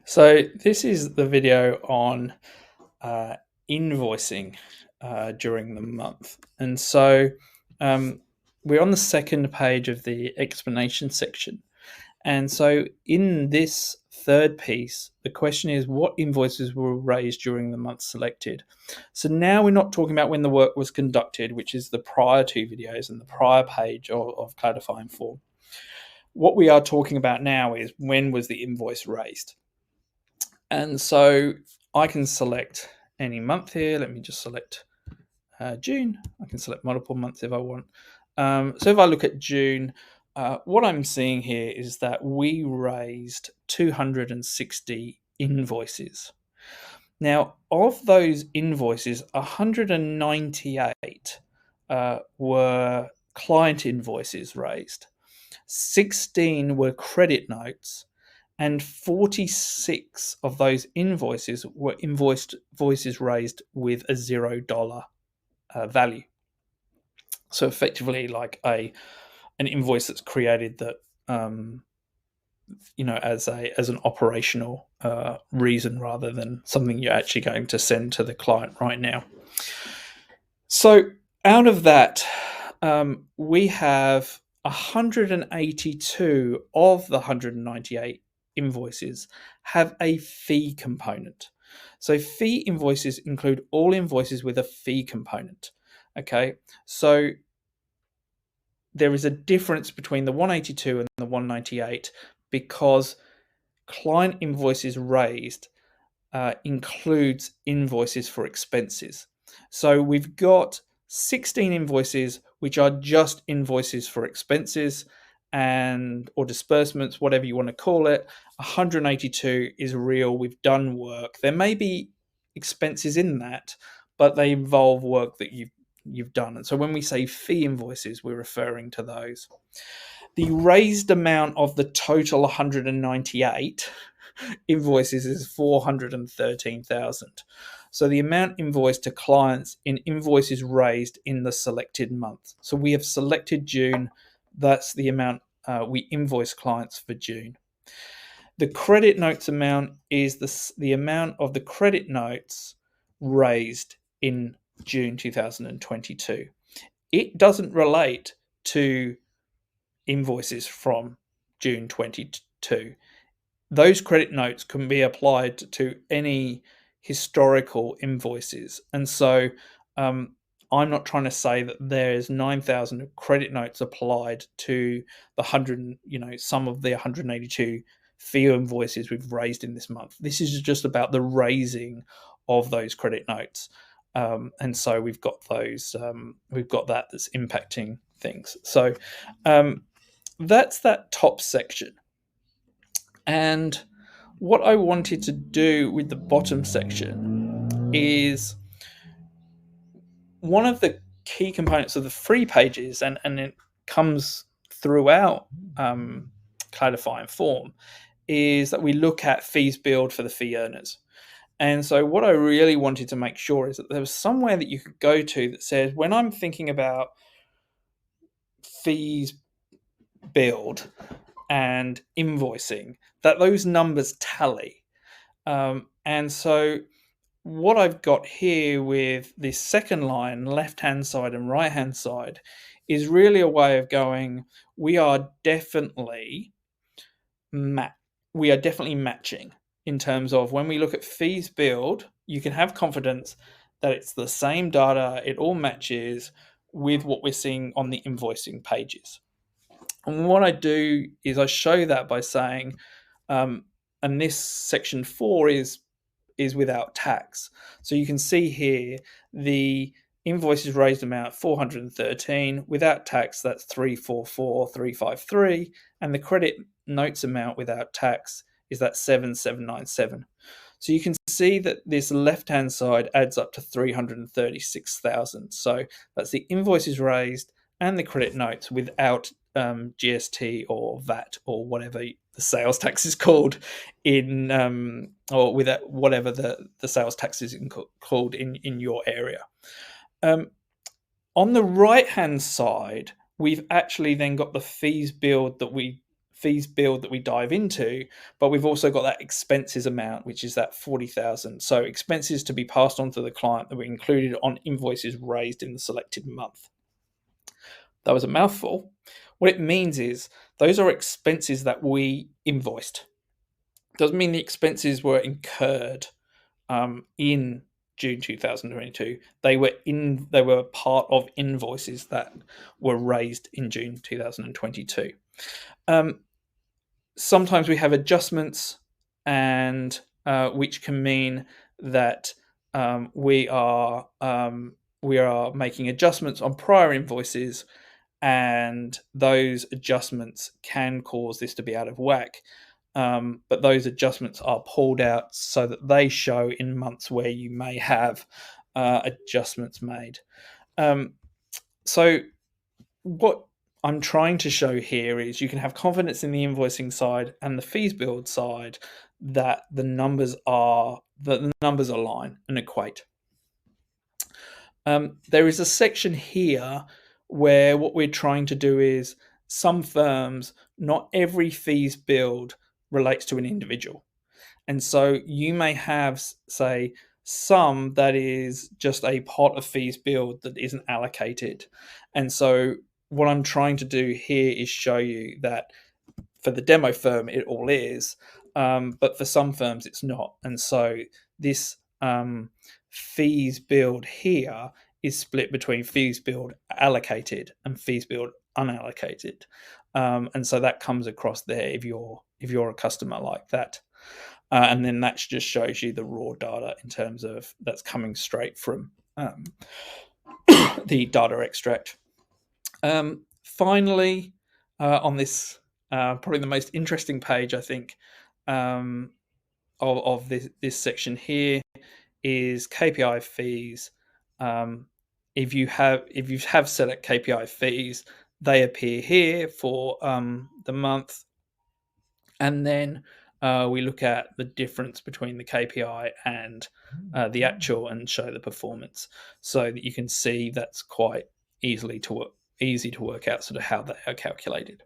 So this is the video on uh, invoicing during the month. And so we're on the second page of the explanation section. And so in this third piece, the question is what invoices were raised during the month selected. So now we're not talking about when the work was conducted, which is the prior two videos and the prior page of Cloudify Inform. What we are talking about now is when was the invoice raised. And so I can select any month here. Let me just select June. I can select multiple months if I want. So if I look at June, what I'm seeing here is that we raised 260 invoices. Now, of those invoices, 198 were client invoices raised, 16 were credit notes, and 46 of those invoices were invoices raised with a $0 value. So effectively, like an invoice that's created that as an operational reason rather than something you're actually going to send to the client right now. So out of that, we have 182 of the 198 invoices have a fee component. So fee invoices include all invoices with a fee component. Okay, so there is a difference between the 182 and the 198 because client invoices raised includes invoices for expenses. So we've got 16 invoices which are just invoices for expenses and or disbursements, whatever you want to call it. 182 is real. We've done work. There may be expenses in that, but they involve work that you've done. And so when we say fee invoices, we're referring to those. The raised amount of the total 198 invoices is 413,000. So the amount invoiced to clients in invoices raised in the selected month. So we have selected June. That's the amount we invoice clients for June. The credit notes amount is the amount of the credit notes raised in June 2022. It doesn't relate to invoices from June 22. Those credit notes can be applied to any historical invoices. And so I'm not trying to say that there's 9,000 credit notes applied to the 100, some of the 182 fee invoices we've raised in this month. This is just about the raising of those credit notes. And so we've got those, we've got that's impacting things. So that's that top section. And what I wanted to do with the bottom section is one of the key components of the free pages, and it comes throughout Cloudify Inform, is that we look at fees billed for the fee earners. And so what I really wanted to make sure is that there was somewhere that you could go to that says, when I'm thinking about fees billed and invoicing, that those numbers tally. And so what I've got here with this second line, left-hand side and right-hand side, is really a way of going, we are definitely matching in terms of when we look at fees billed, you can have confidence that it's the same data, it all matches with what we're seeing on the invoicing pages. And what I do is I show that by saying, and this section 4 is without tax. So you can see here the invoices raised amount 413, without tax that's 344,353, and the credit notes amount without tax is that 7797. So you can see that this left-hand side adds up to 336,000. So that's the invoices raised and the credit notes without GST or VAT or whatever the sales tax is called in, or with whatever the sales tax is called in your area. On the right-hand side, we've actually then got the fees billed that we fees billed that we dive into, but we've also got that expenses amount, which is that 40,000. So expenses to be passed on to the client that were included on invoices raised in the selected month. That was a mouthful. What it means is those are expenses that we invoiced. Doesn't mean the expenses were incurred in June 2022. They were part of invoices that were raised in June 2022. Sometimes we have adjustments, and which can mean that we are making adjustments on prior invoices, and those adjustments can cause this to be out of whack. But those adjustments are pulled out so that they show in months where you may have adjustments made. So what I'm trying to show here is you can have confidence in the invoicing side and the fees billed side that the numbers align and equate. There is a section here where what we're trying to do is some firms, not every fees billed relates to an individual. And so you may have, say, some that is just a pot of fees billed that isn't allocated. And so what I'm trying to do here is show you that for the demo firm, it all is, but for some firms, it's not. And so this fees billed here is split between fees billed allocated and fees billed unallocated. And so that comes across there if you're a customer like that. And then that just shows you the raw data in terms of that's coming straight from the data extract. Finally, on this, probably the most interesting page, I think, of this section here is KPI fees. If you have set up KPI fees, they appear here for the month, and then we look at the difference between the KPI and the actual and show the performance, so that you can see that's quite easy to work out sort of how they are calculated.